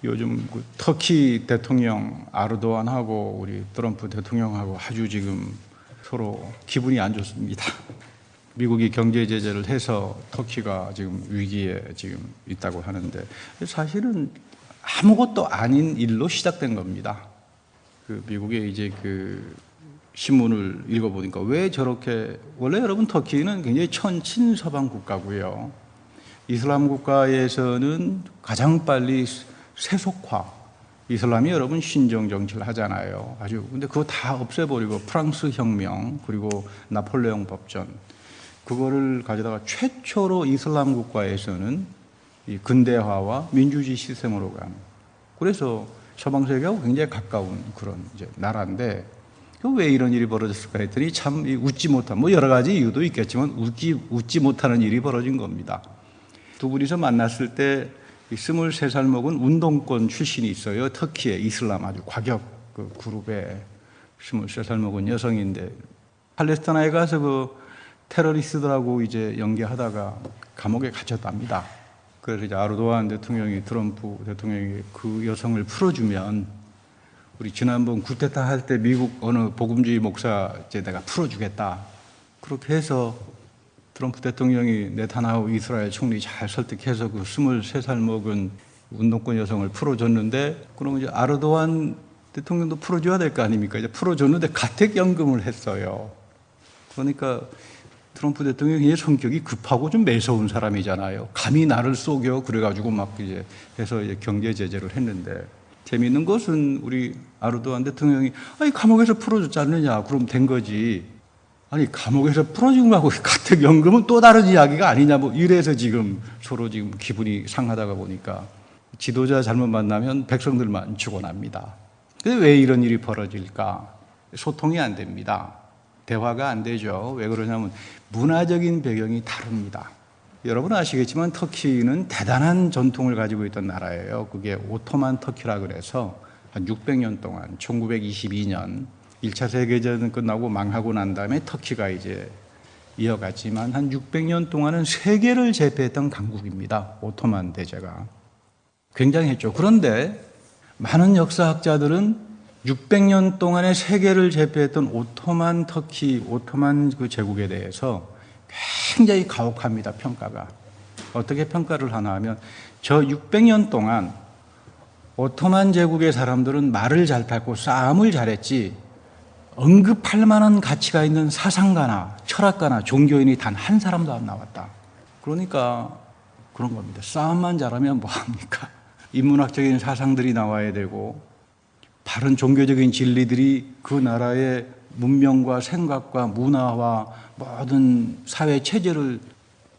요즘 그 터키 대통령 아르도안하고 우리 트럼프 대통령하고 아주 지금 서로 기분이 안 좋습니다. 미국이 경제 제재를 해서 터키가 지금 위기에 지금 있다고 하는데 사실은 아무것도 아닌 일로 시작된 겁니다. 그 미국의 이제 그 신문을 읽어보니까 왜 저렇게, 원래 여러분 터키는 굉장히 친서방 국가고요. 이슬람 국가에서는 가장 빨리 세속화, 이슬람이 여러분 신정 정치를 하잖아요. 아주. 근데 그거 다 없애버리고 프랑스 혁명 그리고 나폴레옹 법전 그거를 가져다가 최초로 이슬람 국가에서는 이 근대화와 민주주의 시스템으로 가는. 그래서 서방 세계하고 굉장히 가까운 그런 이제 나라인데 왜 이런 일이 벌어졌을까 했더니 참 웃지 못한, 뭐 여러 가지 이유도 있겠지만 웃지 못하는 일이 벌어진 겁니다. 두 분이서 만났을 때 23살 먹은 운동권 출신이 있어요. 터키의 이슬람 아주 과격 그 그룹에 23살 먹은 여성인데 팔레스타인에 가서 그 테러리스트들하고 이제 연계하다가 감옥에 갇혔답니다. 그래서 이제 아르도안 대통령이, 트럼프 대통령이 그 여성을 풀어주면 우리 지난번 쿠데타 할 때 미국 어느 복음주의 목사 이제 내가 풀어주겠다. 그렇게 해서 트럼프 대통령이 네타냐후 이스라엘 총리 잘 설득해서 그 23살 먹은 운동권 여성을 풀어줬는데, 그러면 이제 아르도안 대통령도 풀어줘야 될 거 아닙니까? 이제 풀어줬는데 가택연금을 했어요. 그러니까 트럼프 대통령의 성격이 급하고 좀 매서운 사람이잖아요. 감히 나를 속여 그래가지고 막 이제 해서 이제 경제 제재를 했는데, 재미있는 것은 우리 아르도안 대통령이 아니 감옥에서 풀어줬지 않느냐, 그럼 된 거지. 아니 감옥에서 풀어준 거하고 가택연금은 또 다른 이야기가 아니냐, 뭐 이래서 지금 서로 지금 기분이 상하다가 보니까 지도자 잘못 만나면 백성들만 죽어납니다. 근데 왜 이런 일이 벌어질까? 소통이 안 됩니다. 대화가 안 되죠. 왜 그러냐면 문화적인 배경이 다릅니다. 여러분 아시겠지만 터키는 대단한 전통을 가지고 있던 나라예요. 그게 오토만 터키라 그래서 한 600년 동안 1922년 1차 세계대전 끝나고 망하고 난 다음에 터키가 이제 이어갔지만 한 600년 동안은 세계를 제패했던 강국입니다. 오토만 대제가. 굉장했죠. 그런데 많은 역사학자들은 600년 동안의 세계를 제패했던 오토만 터키, 오토만 그 제국에 대해서 굉장히 가혹합니다, 평가가. 어떻게 평가를 하나 하면 저 600년 동안 오토만 제국의 사람들은 말을 잘 탔고 싸움을 잘했지 언급할 만한 가치가 있는 사상가나 철학가나 종교인이 단 한 사람도 안 나왔다. 그러니까 그런 겁니다. 싸움만 잘하면 뭐합니까? 인문학적인 사상들이 나와야 되고 바른 종교적인 진리들이 그 나라의 문명과 생각과 문화와 모든 사회 체제를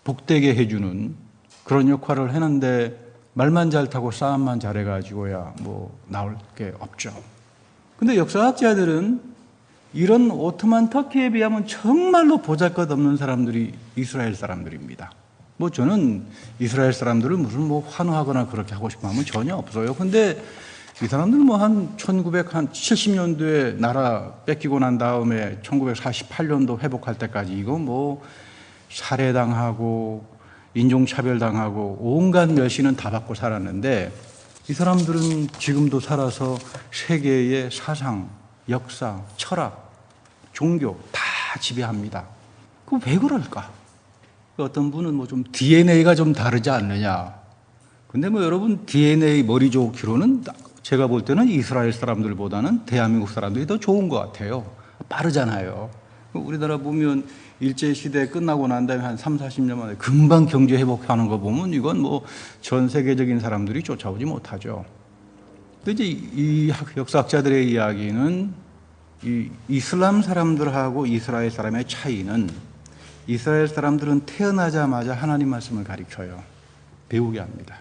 복되게 해주는 그런 역할을 했는데 말만 잘 타고 싸움만 잘해가지고야 뭐 나올 게 없죠. 근데 역사학자들은 이런 오토만 터키에 비하면 정말로 보잘것없는 사람들이 이스라엘 사람들입니다. 뭐 저는 이스라엘 사람들을 무슨 뭐 환호하거나 그렇게 하고 싶어 하면 전혀 없어요. 근데 이 사람들은 뭐 한 1970년도에 나라 뺏기고 난 다음에 1948년도 회복할 때까지 이거 뭐 살해당하고 인종차별당하고 온갖 멸시는 다 받고 살았는데 이 사람들은 지금도 살아서 세계의 사상, 역사, 철학, 종교 다 지배합니다. 그럼 왜 그럴까? 어떤 분은 뭐 좀 DNA가 좀 다르지 않느냐. 근데 뭐 여러분 DNA 머리 좋기로는 제가 볼 때는 이스라엘 사람들보다는 대한민국 사람들이 더 좋은 것 같아요. 빠르잖아요. 우리나라 보면 일제시대 끝나고 난 다음에 한 3, 40년 만에 금방 경제 회복하는 거 보면 이건 뭐 전 세계적인 사람들이 쫓아오지 못하죠. 근데 이제 이 역사학자들의 이야기는 이 이슬람 사람들하고 이스라엘 사람의 차이는 이스라엘 사람들은 태어나자마자 하나님 말씀을 가르쳐요. 배우게 합니다.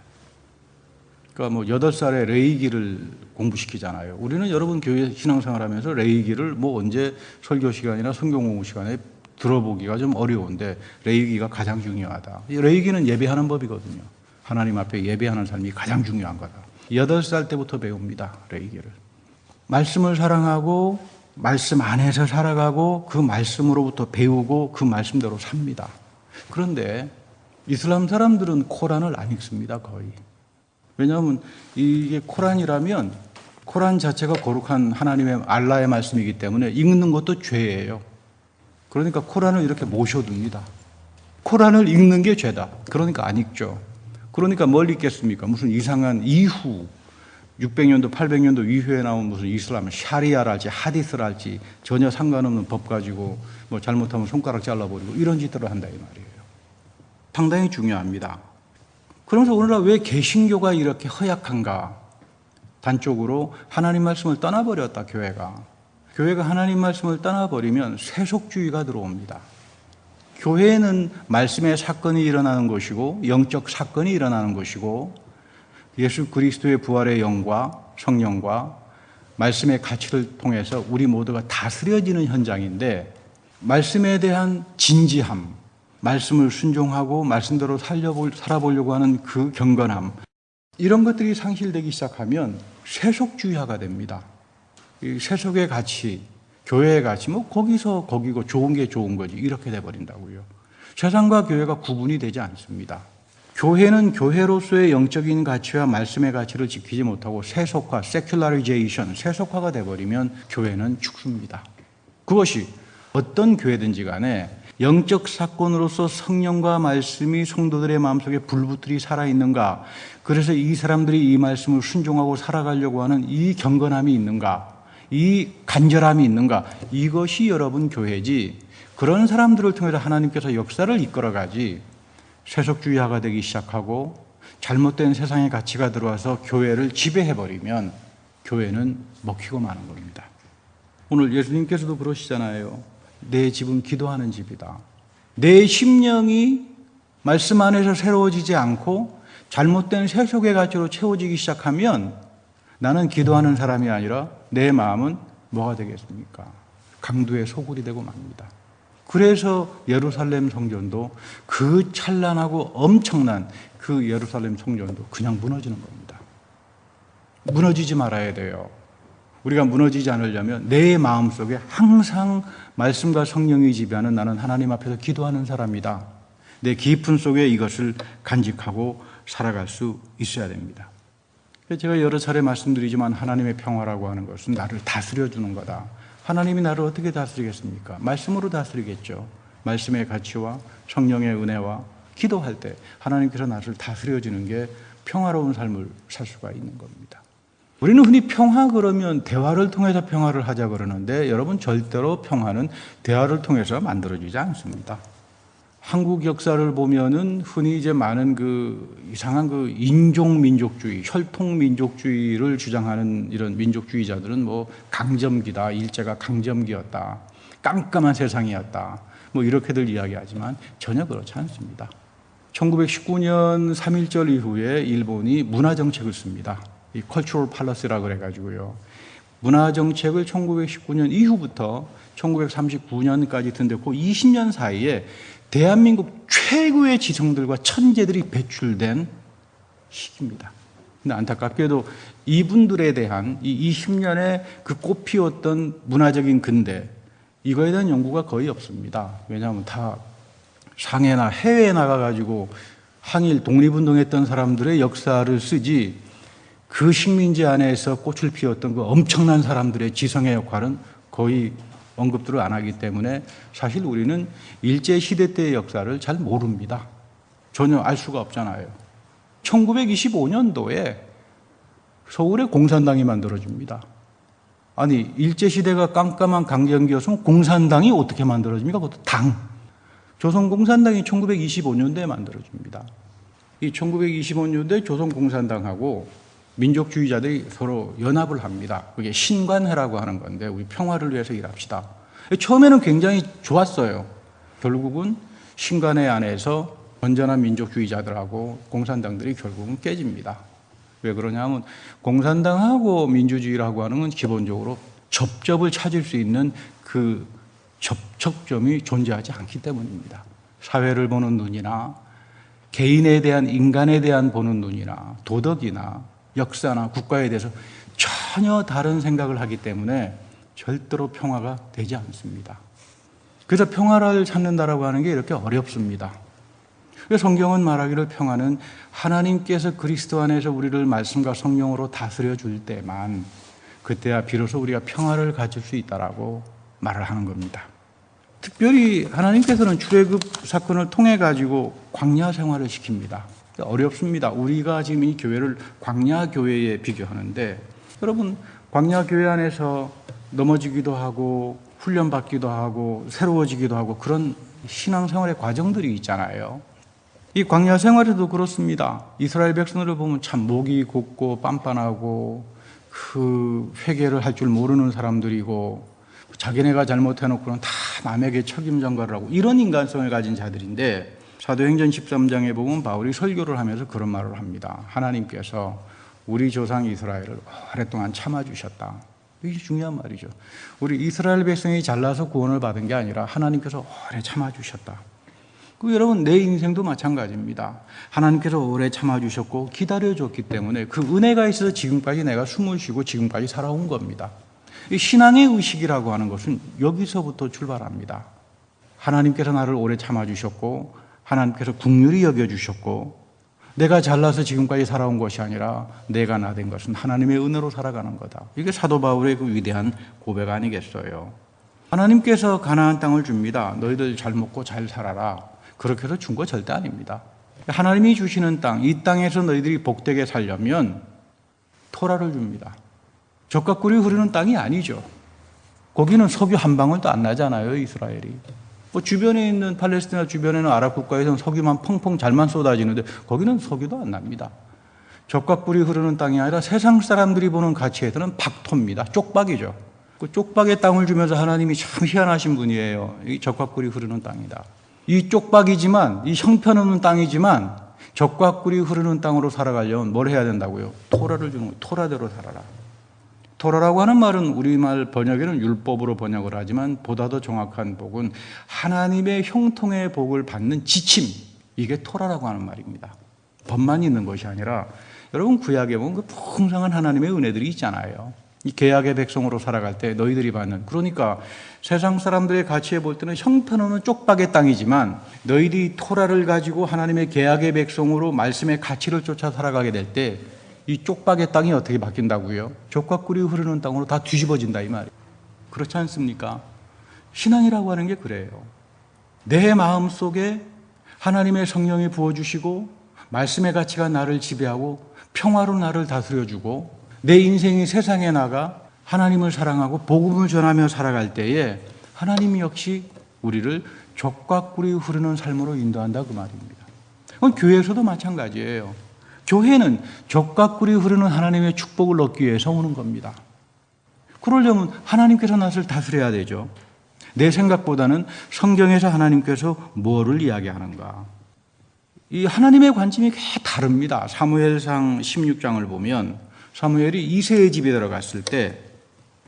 그러니까 뭐 8살에 레위기를 공부시키잖아요. 우리는 여러분 교회 신앙생활 하면서 레위기를 뭐 언제 설교 시간이나 성경 공부 시간에 들어보기가 좀 어려운데 레위기가 가장 중요하다. 레위기는 예배하는 법이거든요. 하나님 앞에 예배하는 삶이 가장 중요한 거다. 8살 때부터 배웁니다. 레위기를. 말씀을 사랑하고 말씀 안에서 살아가고 그 말씀으로부터 배우고 그 말씀대로 삽니다. 그런데 이슬람 사람들은 코란을 안 읽습니다. 거의. 왜냐하면 이게 코란이라면 코란 자체가 거룩한 하나님의 알라의 말씀이기 때문에 읽는 것도 죄예요. 그러니까 코란을 이렇게 모셔둡니다. 코란을 읽는 게 죄다. 그러니까 안 읽죠. 그러니까 뭘 읽겠습니까? 무슨 이상한 이후 600년도 800년도 이후에 나온 무슨 이슬람 샤리아랄지 하디스랄지 전혀 상관없는 법 가지고 뭐 잘못하면 손가락 잘라버리고 이런 짓들을 한다 이 말이에요. 상당히 중요합니다. 그러면서 오늘날 왜 개신교가 이렇게 허약한가? 단적으로 하나님 말씀을 떠나버렸다 교회가. 교회가 하나님 말씀을 떠나버리면 세속주의가 들어옵니다. 교회는 말씀의 사건이 일어나는 것이고 영적 사건이 일어나는 것이고 예수 그리스도의 부활의 영과 성령과 말씀의 가치를 통해서 우리 모두가 다스려지는 현장인데 말씀에 대한 진지함, 말씀을 순종하고 말씀대로 살아보려고 하는 그 경건함 이런 것들이 상실되기 시작하면 세속주의화가 됩니다. 이 세속의 가치, 교회의 가치 뭐 거기서 거기고 좋은 게 좋은 거지 이렇게 돼버린다고요. 세상과 교회가 구분이 되지 않습니다. 교회는 교회로서의 영적인 가치와 말씀의 가치를 지키지 못하고 세속화, 세큘라리제이션, 세속화가 돼버리면 교회는 죽습니다. 그것이 어떤 교회든지 간에 영적 사건으로서 성령과 말씀이 성도들의 마음속에 불붙들이 살아있는가, 그래서 이 사람들이 이 말씀을 순종하고 살아가려고 하는 이 경건함이 있는가, 이 간절함이 있는가, 이것이 여러분 교회지, 그런 사람들을 통해서 하나님께서 역사를 이끌어가지 세속주의화가 되기 시작하고 잘못된 세상의 가치가 들어와서 교회를 지배해버리면 교회는 먹히고 마는 겁니다. 오늘 예수님께서도 그러시잖아요. 내 집은 기도하는 집이다. 내 심령이 말씀 안에서 새로워지지 않고 잘못된 세속의 가치로 채워지기 시작하면 나는 기도하는 사람이 아니라 내 마음은 뭐가 되겠습니까? 강도의 소굴이 되고 맙니다. 그래서 예루살렘 성전도 그 찬란하고 엄청난 그 예루살렘 성전도 그냥 무너지는 겁니다. 무너지지 말아야 돼요. 우리가 무너지지 않으려면 내 마음속에 항상 말씀과 성령이 지배하는 나는 하나님 앞에서 기도하는 사람이다. 내 깊은 속에 이것을 간직하고 살아갈 수 있어야 됩니다. 제가 여러 차례 말씀드리지만 하나님의 평화라고 하는 것은 나를 다스려주는 거다. 하나님이 나를 어떻게 다스리겠습니까? 말씀으로 다스리겠죠. 말씀의 가치와 성령의 은혜와 기도할 때 하나님께서 나를 다스려주는 게 평화로운 삶을 살 수가 있는 겁니다. 우리는 흔히 평화 그러면 대화를 통해서 평화를 하자 그러는데 여러분 절대로 평화는 대화를 통해서 만들어지지 않습니다. 한국 역사를 보면은 흔히 이제 많은 그 이상한 그 인종민족주의, 혈통민족주의를 주장하는 이런 민족주의자들은 뭐 강점기다, 일제가 강점기였다, 깜깜한 세상이었다, 뭐 이렇게들 이야기하지만 전혀 그렇지 않습니다. 1919년 3.1절 이후에 일본이 문화정책을 씁니다. 이 컬처럴 팔러스라고 그래가지고요. 문화정책을 1919년 이후부터 1939년까지 든데 그 20년 사이에 대한민국 최고의 지성들과 천재들이 배출된 시기입니다. 근데 안타깝게도 이분들에 대한 이 20년의 그 꽃피웠던 문화적인 근대, 이거에 대한 연구가 거의 없습니다. 왜냐하면 다 상해나 해외에 나가가지고 항일 독립운동했던 사람들의 역사를 쓰지 그 식민지 안에서 꽃을 피웠던 그 엄청난 사람들의 지성의 역할은 거의 언급들을 안 하기 때문에 사실 우리는 일제시대 때의 역사를 잘 모릅니다. 전혀 알 수가 없잖아요. 1925년도에 서울에 공산당이 만들어집니다. 아니 일제시대가 깜깜한 강점기였으면 공산당이 어떻게 만들어집니까? 그것도 당. 조선공산당이 1925년도에 만들어집니다. 이 1925년도에 조선공산당하고 민족주의자들이 서로 연합을 합니다. 그게 신관회라고 하는 건데 우리 평화를 위해서 일합시다. 처음에는 굉장히 좋았어요. 결국은 신관회 안에서 건전한 민족주의자들하고 공산당들이 결국은 깨집니다. 왜 그러냐면 공산당하고 민주주의라고 하는 건 기본적으로 접점을 찾을 수 있는 그 접촉점이 존재하지 않기 때문입니다. 사회를 보는 눈이나 개인에 대한 인간에 대한 보는 눈이나 도덕이나 역사나 국가에 대해서 전혀 다른 생각을 하기 때문에 절대로 평화가 되지 않습니다. 그래서 평화를 찾는다라고 하는 게 이렇게 어렵습니다. 성경은 말하기를 평안은 하나님께서 그리스도 안에서 우리를 말씀과 성령으로 다스려 줄 때만, 그때야 비로소 우리가 평화를 가질 수 있다라고 말을 하는 겁니다. 특별히 하나님께서는 출애굽 사건을 통해 가지고 광야 생활을 시킵니다. 어렵습니다. 우리가 지금 이 교회를 광야 교회에 비교하는데, 여러분 광야 교회 안에서 넘어지기도 하고 훈련받기도 하고 새로워지기도 하고 그런 신앙생활의 과정들이 있잖아요. 이 광야 생활에도 그렇습니다. 이스라엘 백성들을 보면 참 목이 곱고 빤빤하고 그 회개를 할 줄 모르는 사람들이고, 자기네가 잘못해놓고는 다 남에게 책임전가를 하고 이런 인간성을 가진 자들인데, 사도행전 13장에 보면 바울이 설교를 하면서 그런 말을 합니다. 하나님께서 우리 조상 이스라엘을 오랫동안 참아주셨다. 이게 중요한 말이죠. 우리 이스라엘 백성이 잘나서 구원을 받은 게 아니라 하나님께서 오래 참아주셨다. 여러분 내 인생도 마찬가지입니다. 하나님께서 오래 참아주셨고 기다려줬기 때문에 그 은혜가 있어서 지금까지 내가 숨을 쉬고 지금까지 살아온 겁니다. 이 신앙의 의식이라고 하는 것은 여기서부터 출발합니다. 하나님께서 나를 오래 참아주셨고 하나님께서 긍휼히 여겨주셨고, 내가 잘나서 지금까지 살아온 것이 아니라 내가 나 된 것은 하나님의 은혜로 살아가는 거다. 이게 사도 바울의 그 위대한 고백 아니겠어요? 하나님께서 가나안 땅을 줍니다. 너희들 잘 먹고 잘 살아라. 그렇게 해서 준 거 절대 아닙니다. 하나님이 주시는 땅, 이 땅에서 너희들이 복되게 살려면 토라를 줍니다. 젖과 꿀이 흐르는 땅이 아니죠. 거기는 석유 한 방울도 안 나잖아요, 이스라엘이. 주변에 있는 팔레스티나 주변에 있는 아랍 국가에서는 석유만 펑펑 잘만 쏟아지는데 거기는 석유도 안 납니다. 젖과 꿀이 흐르는 땅이 아니라 세상 사람들이 보는 가치에서는 박토입니다. 쪽박이죠. 그 쪽박의 땅을 주면서 하나님이 참 희한하신 분이에요. 이 젖과 꿀이 흐르는 땅이다. 이 쪽박이지만, 이 형편없는 땅이지만 젖과 꿀이 흐르는 땅으로 살아가려면 뭘 해야 된다고요? 토라를 주는 거예요. 토라대로 살아라. 토라라고 하는 말은 우리말 번역에는 율법으로 번역을 하지만 보다 더 정확한 복은 하나님의 형통의 복을 받는 지침, 이게 토라라고 하는 말입니다. 법만 있는 것이 아니라, 여러분 구약에 보면 그 풍성한 하나님의 은혜들이 있잖아요. 이 계약의 백성으로 살아갈 때 너희들이 받는, 그러니까 세상 사람들의 가치에 볼 때는 형편없는 쪽박의 땅이지만 너희들이 토라를 가지고 하나님의 계약의 백성으로 말씀의 가치를 쫓아 살아가게 될 때 이 쪽박의 땅이 어떻게 바뀐다고요? 젖과 꿀이 흐르는 땅으로 다 뒤집어진다 이 말이에요. 그렇지 않습니까? 신앙이라고 하는 게 그래요. 내 마음속에 하나님의 성령이 부어주시고 말씀의 가치가 나를 지배하고 평화로 나를 다스려주고 내 인생이 세상에 나가 하나님을 사랑하고 복음을 전하며 살아갈 때에 하나님 역시 우리를 젖과 꿀이 흐르는 삶으로 인도한다 그 말입니다. 그건 교회에서도 마찬가지예요. 교회는 젖과 꿀이 흐르는 하나님의 축복을 얻기 위해서 오는 겁니다. 그러려면 하나님께서 나를 다스려야 되죠. 내 생각보다는 성경에서 하나님께서 뭐를 이야기하는가. 이 하나님의 관점이 꽤 다릅니다. 사무엘상 16장을 보면 사무엘이 이새의 집에 들어갔을 때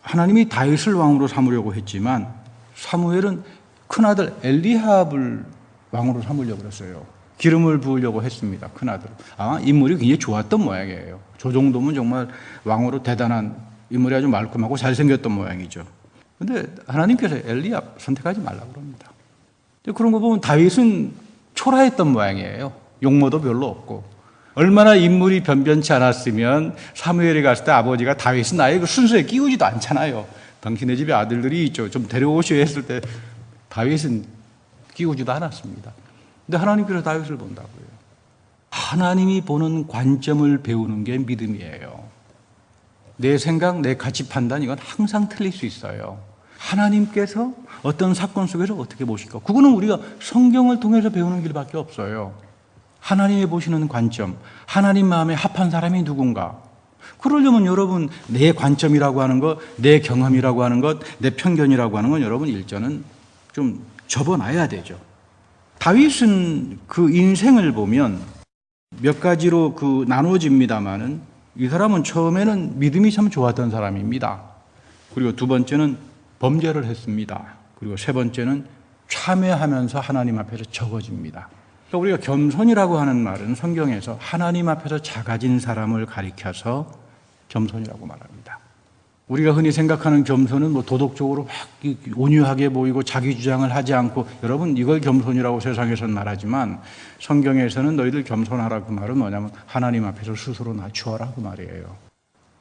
하나님이 다윗을 왕으로 삼으려고 했지만 사무엘은 큰아들 엘리압을 왕으로 삼으려고 했어요. 기름을 부으려고 했습니다. 큰아들. 인물이 굉장히 좋았던 모양이에요. 저 정도면 정말 왕으로 대단한 인물이 아주 말끔하고 잘생겼던 모양이죠. 그런데 하나님께서 엘리압 선택하지 말라고 그럽니다. 그런 거 보면 다윗은 초라했던 모양이에요. 용모도 별로 없고. 얼마나 인물이 변변치 않았으면 사무엘이 갔을 때 아버지가 다윗은 나의 그 순서에 끼우지도 않잖아요. 당신의 집에 아들들이 있죠. 좀 데려오시오 했을 때 다윗은 끼우지도 않았습니다. 근데 하나님께서 다윗을 본다고요. 하나님이 보는 관점을 배우는 게 믿음이에요. 내 생각, 내 가치 판단 이건 항상 틀릴 수 있어요. 하나님께서 어떤 사건 속에서 어떻게 보실까? 그거는 우리가 성경을 통해서 배우는 길밖에 없어요. 하나님이 보시는 관점, 하나님 마음에 합한 사람이 누군가. 그러려면 여러분 내 관점이라고 하는 것, 내 경험이라고 하는 것, 내 편견이라고 하는 건 여러분 일전은 좀 접어놔야 되죠. 다윗은 그 인생을 보면 몇 가지로 나눠집니다만은 이 사람은 처음에는 믿음이 참 좋았던 사람입니다. 그리고 두 번째는 범죄를 했습니다. 그리고 세 번째는 참회하면서 하나님 앞에서 적어집니다. 그러니까 우리가 겸손이라고 하는 말은 성경에서 하나님 앞에서 작아진 사람을 가리켜서 겸손이라고 말합니다. 우리가 흔히 생각하는 겸손은 뭐 도덕적으로 막 온유하게 보이고 자기 주장을 하지 않고, 여러분 이걸 겸손이라고 세상에서는 말하지만 성경에서는 너희들 겸손하라 그 말은 뭐냐면 하나님 앞에서 스스로 낮추어라 그 말이에요.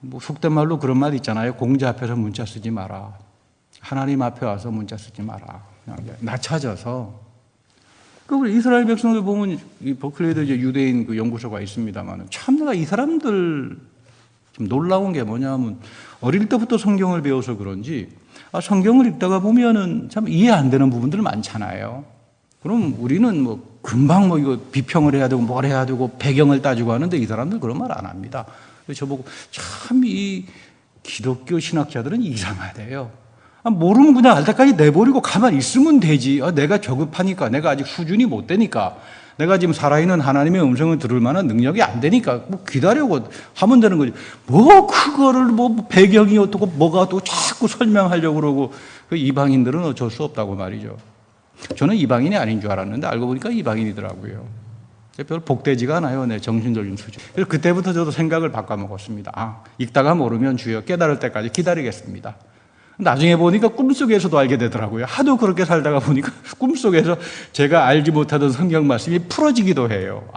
뭐 속된 말로 그런 말 있잖아요. 공자 앞에서 문자 쓰지 마라. 하나님 앞에 와서 문자 쓰지 마라. 그냥 낮춰져서. 우리 이스라엘 백성들 보면 이 버클리에도 이제 유대인 그 연구소가 있습니다만 참 내가 이 사람들 좀 놀라운 게 뭐냐면 어릴 때부터 성경을 배워서 그런지 성경을 읽다가 보면은 참 이해 안 되는 부분들 많잖아요. 그럼 우리는 뭐 금방 뭐 이거 비평을 해야 되고 뭘 해야 되고 배경을 따지고 하는데 이 사람들 그런 말 안 합니다. 그래서 저보고 참 이 기독교 신학자들은 이상하대요. 모르면 그냥 알 때까지 내버리고 가만히 있으면 되지. 내가 저급하니까, 내가 아직 수준이 못 되니까, 내가 지금 살아있는 하나님의 음성을 들을 만한 능력이 안 되니까 뭐 기다려고 하면 되는 거지. 뭐 그거를 뭐 배경이 어떻고 뭐가 어떻고 자꾸 설명하려고 그러고, 그 이방인들은 어쩔 수 없다고 말이죠. 저는 이방인이 아닌 줄 알았는데 알고 보니까 이방인이더라고요. 별 복되지가 않아요, 내 정신적인 수준. 그래서 그때부터 저도 생각을 바꿔먹었습니다. 읽다가 모르면 주여 깨달을 때까지 기다리겠습니다. 나중에 보니까 꿈속에서도 알게 되더라고요. 하도 그렇게 살다가 보니까 꿈속에서 제가 알지 못하던 성경 말씀이 풀어지기도 해요.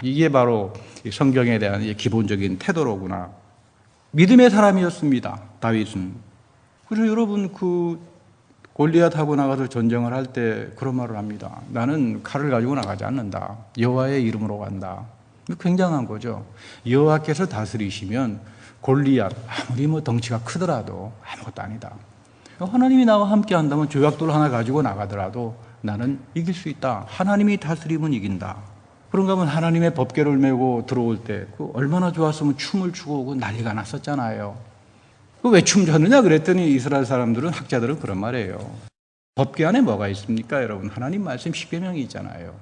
이게 바로 성경에 대한 기본적인 태도로구나. 믿음의 사람이었습니다, 다윗은. 그래서 여러분 그 골리앗하고 나가서 전쟁을 할 때 그런 말을 합니다. 나는 칼을 가지고 나가지 않는다. 여호와의 이름으로 간다. 굉장한 거죠. 여호와께서 다스리시면 골리앗 아무리 뭐 덩치가 크더라도 아무것도 아니다. 하나님이 나와 함께 한다면 조약돌 하나 가지고 나가더라도 나는 이길 수 있다. 하나님이 다스리면 이긴다. 그런가 하면 하나님의 법궤를 메고 들어올 때 얼마나 좋았으면 춤을 추고 오고 난리가 났었잖아요. 왜 춤 췄느냐 그랬더니 이스라엘 사람들은, 학자들은 그런 말이에요. 법궤 안에 뭐가 있습니까 여러분? 하나님 말씀 10계명이 있잖아요.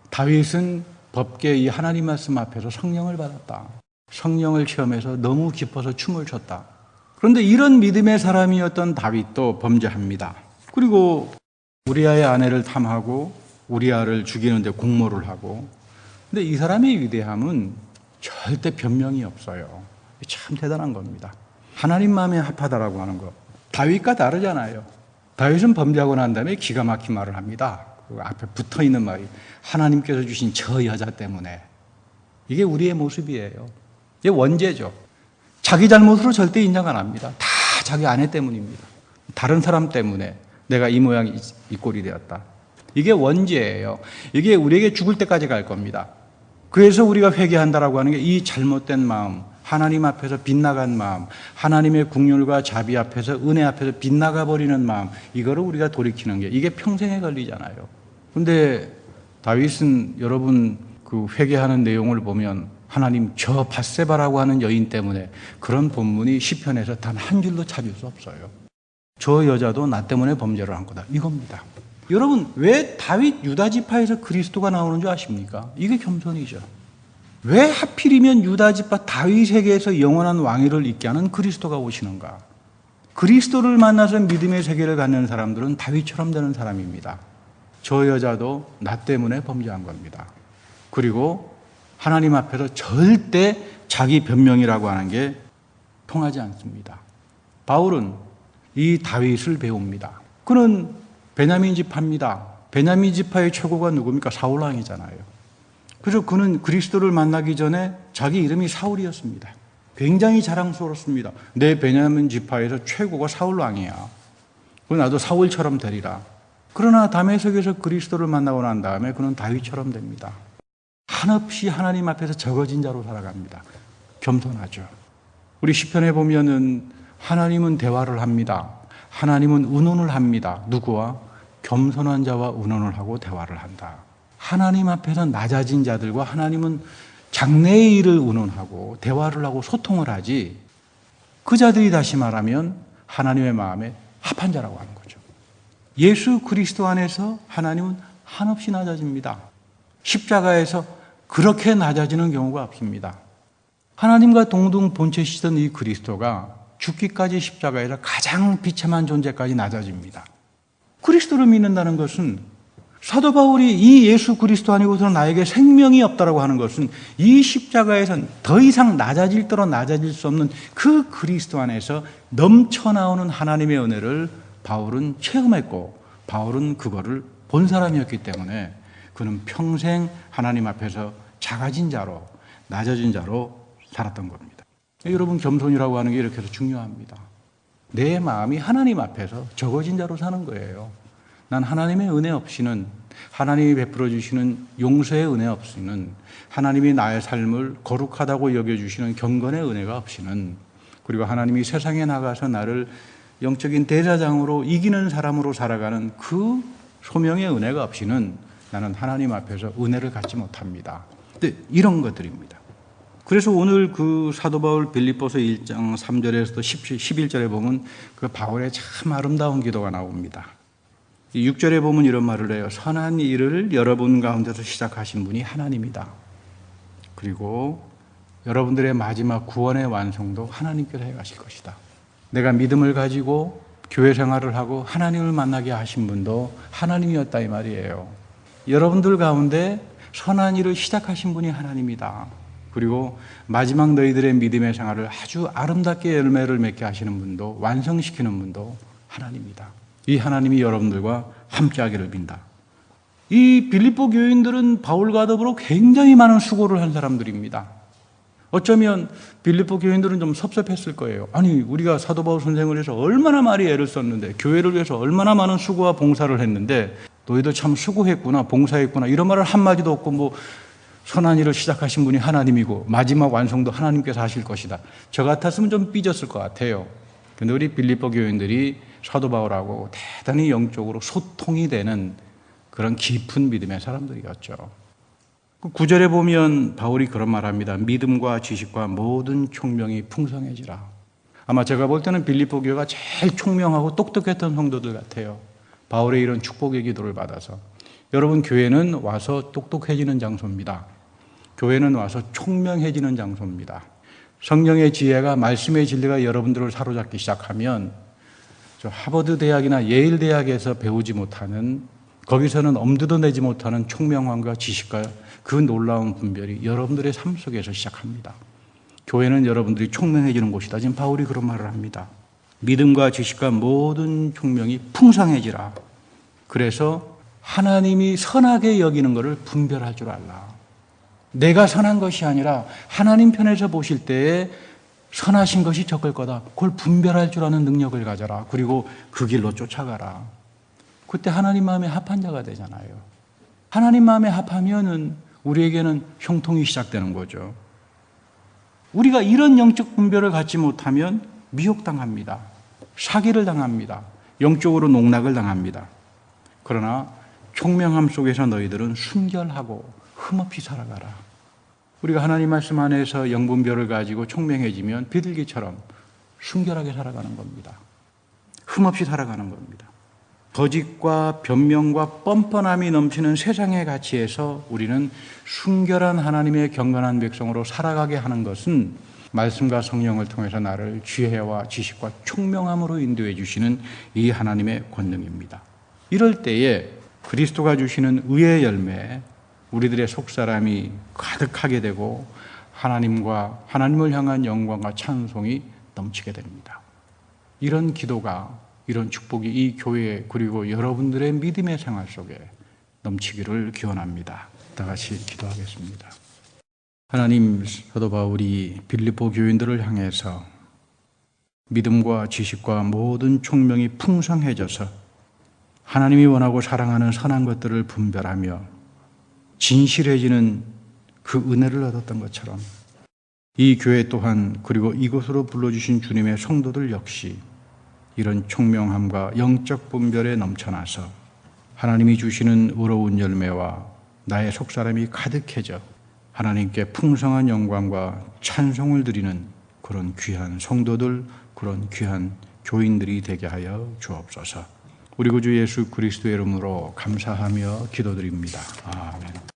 다윗은 법궤 이 하나님 말씀 앞에서 성령을 받았다. 성령을 체험해서 너무 기뻐서 춤을 췄다. 그런데 이런 믿음의 사람이었던 다윗도 범죄합니다. 그리고 우리아의 아내를 탐하고 우리아를 죽이는데 공모를 하고. 근데 이 사람의 위대함은 절대 변명이 없어요. 참 대단한 겁니다. 하나님 마음에 합하다라고 하는 거. 다윗과 다르잖아요. 다윗은 범죄하고 난 다음에 기가 막힌 말을 합니다. 그 앞에 붙어있는 말이 하나님께서 주신 저 여자 때문에. 이게 우리의 모습이에요. 이게 원죄죠. 자기 잘못으로 절대 인정 안 합니다. 다 자기 아내 때문입니다. 다른 사람 때문에 내가 이 모양 이 꼴이 되었다. 이게 원죄예요. 이게 우리에게 죽을 때까지 갈 겁니다. 그래서 우리가 회개한다라고 하는 게 이 잘못된 마음, 하나님 앞에서 빗나간 마음, 하나님의 국률과 자비 앞에서, 은혜 앞에서 빗나가 버리는 마음, 이거를 우리가 돌이키는 게 이게 평생에 걸리잖아요. 근데 다윗은 여러분 그 회개하는 내용을 보면 하나님 저 밧세바라고 하는 여인 때문에, 그런 본문이 시편에서 단 한 줄도 찾을 수 없어요. 저 여자도 나 때문에 범죄를 한 거다, 이겁니다. 여러분 왜 다윗 유다 지파에서 그리스도가 나오는 줄 아십니까? 이게 겸손이죠. 왜 하필이면 유다 지파 다윗에게서 영원한 왕위를 잇게 하는 그리스도가 오시는가? 그리스도를 만나서 믿음의 세계를 갖는 사람들은 다윗처럼 되는 사람입니다. 저 여자도 나 때문에 범죄한 겁니다. 그리고 하나님 앞에서 절대 자기 변명이라고 하는 게 통하지 않습니다. 바울은 이 다윗을 배웁니다. 그는 베냐민 지파입니다. 베냐민 지파의 최고가 누굽니까? 사울 왕이잖아요. 그래서 그는 그리스도를 만나기 전에 자기 이름이 사울이었습니다. 굉장히 자랑스러웠습니다. 내 베냐민 지파에서 최고가 사울 왕이야. 나도 사울처럼 되리라. 그러나 다메섹에서 그리스도를 만나고 난 다음에 그는 다윗처럼 됩니다. 한없이 하나님 앞에서 적어진 자로 살아갑니다. 겸손하죠. 우리 시편에 보면은 하나님은 대화를 합니다. 하나님은 의논을 합니다. 누구와? 겸손한 자와 의논을 하고 대화를 한다. 하나님 앞에서 낮아진 자들과 하나님은 장래의 일을 의논하고 대화를 하고 소통을 하지, 그 자들이 다시 말하면 하나님의 마음에 합한 자라고 하는 거죠. 예수 그리스도 안에서 하나님은 한없이 낮아집니다. 십자가에서 그렇게 낮아지는 경우가 없습니다. 하나님과 동등 본체시던 이 그리스도가 죽기까지 십자가에서 가장 비참한 존재까지 낮아집니다. 그리스도를 믿는다는 것은 사도 바울이 이 예수 그리스도 아니고서는 나에게 생명이 없다라고 하는 것은 이 십자가에선 더 이상 낮아질 대로 낮아질 수 없는 그 그리스도 안에서 넘쳐나오는 하나님의 은혜를 바울은 체험했고, 바울은 그거를 본 사람이었기 때문에 그는 평생 하나님 앞에서 작아진 자로, 낮아진 자로 살았던 겁니다. 여러분, 겸손이라고 하는 게 이렇게 해서 중요합니다. 내 마음이 하나님 앞에서 적어진 자로 사는 거예요. 난 하나님의 은혜 없이는, 하나님이 베풀어 주시는 용서의 은혜 없이는, 하나님이 나의 삶을 거룩하다고 여겨주시는 경건의 은혜가 없이는, 그리고 하나님이 세상에 나가서 나를 영적인 대사장으로 이기는 사람으로 살아가는 그 소명의 은혜가 없이는 나는 하나님 앞에서 은혜를 갖지 못합니다. 네, 이런 것들입니다. 그래서 오늘 그 사도 바울 빌립보서 1장 3절에서도 11절에 보면 그 바울의 참 아름다운 기도가 나옵니다. 6절에 보면 이런 말을 해요. 선한 일을 여러분 가운데서 시작하신 분이 하나님이다. 그리고 여러분들의 마지막 구원의 완성도 하나님께서 해가실 것이다. 내가 믿음을 가지고 교회 생활을 하고 하나님을 만나게 하신 분도 하나님이었다, 이 말이에요. 여러분들 가운데 선한 일을 시작하신 분이 하나님이다. 그리고 마지막 너희들의 믿음의 생활을 아주 아름답게 열매를 맺게 하시는 분도, 완성시키는 분도 하나님이다. 이 하나님이 여러분들과 함께하기를 빈다. 이 빌립보 교인들은 바울과 더불어 굉장히 많은 수고를 한 사람들입니다. 어쩌면 빌립보 교인들은 좀 섭섭했을 거예요. 아니, 우리가 사도 바울 선생을 해서 얼마나 많이 애를 썼는데, 교회를 위해서 얼마나 많은 수고와 봉사를 했는데 너희들 참 수고했구나, 봉사했구나, 이런 말을 한마디도 없고, 뭐 선한 일을 시작하신 분이 하나님이고 마지막 완성도 하나님께서 하실 것이다. 저 같았으면 좀 삐졌을 것 같아요. 근데 우리 빌립보 교인들이 사도 바울하고 대단히 영적으로 소통이 되는 그런 깊은 믿음의 사람들이었죠. 9절에 보면 바울이 그런 말합니다. 믿음과 지식과 모든 총명이 풍성해지라. 아마 제가 볼 때는 빌립보 교회가 제일 총명하고 똑똑했던 성도들 같아요. 바울의 이런 축복의 기도를 받아서. 여러분, 교회는 와서 똑똑해지는 장소입니다. 교회는 와서 총명해지는 장소입니다. 성령의 지혜가, 말씀의 진리가 여러분들을 사로잡기 시작하면 저 하버드 대학이나 예일 대학에서 배우지 못하는, 거기서는 엄두도 내지 못하는 총명함과 지식과 그 놀라운 분별이 여러분들의 삶 속에서 시작합니다. 교회는 여러분들이 총명해지는 곳이다. 지금 바울이 그런 말을 합니다. 믿음과 지식과 모든 총명이 풍성해지라. 그래서 하나님이 선하게 여기는 것을 분별할 줄 알라. 내가 선한 것이 아니라 하나님 편에서 보실 때에 선하신 것이 적을 거다. 그걸 분별할 줄 아는 능력을 가져라. 그리고 그 길로 쫓아가라. 그때 하나님 마음에 합한 자가 되잖아요. 하나님 마음에 합하면은 우리에게는 형통이 시작되는 거죠. 우리가 이런 영적 분별을 갖지 못하면 미혹당합니다. 사기를 당합니다. 영적으로 농락을 당합니다. 그러나 총명함 속에서 너희들은 순결하고 흠없이 살아가라. 우리가 하나님 말씀 안에서 영분별을 가지고 총명해지면 비둘기처럼 순결하게 살아가는 겁니다. 흠없이 살아가는 겁니다. 거짓과 변명과 뻔뻔함이 넘치는 세상의 가치에서 우리는 순결한 하나님의 경건한 백성으로 살아가게 하는 것은 말씀과 성령을 통해서 나를 지혜와 지식과 총명함으로 인도해 주시는 이 하나님의 권능입니다. 이럴 때에 그리스도가 주시는 의의 열매, 우리들의 속사람이 가득하게 되고 하나님을 향한 영광과 찬송이 넘치게 됩니다. 이런 기도가, 이런 축복이 이 교회 그리고 여러분들의 믿음의 생활 속에 넘치기를 기원합니다. 다 같이 기도하겠습니다. 하나님, 사도 바울이 빌립보 교인들을 향해서 믿음과 지식과 모든 총명이 풍성해져서 하나님이 원하고 사랑하는 선한 것들을 분별하며 진실해지는 그 은혜를 얻었던 것처럼 이 교회 또한, 그리고 이곳으로 불러주신 주님의 성도들 역시 이런 총명함과 영적 분별에 넘쳐나서 하나님이 주시는 의로운 열매와 나의 속사람이 가득해져 하나님께 풍성한 영광과 찬송을 드리는 그런 귀한 성도들, 그런 귀한 교인들이 되게 하여 주옵소서. 우리 구주 예수 그리스도의 이름으로 감사하며 기도드립니다. 아멘.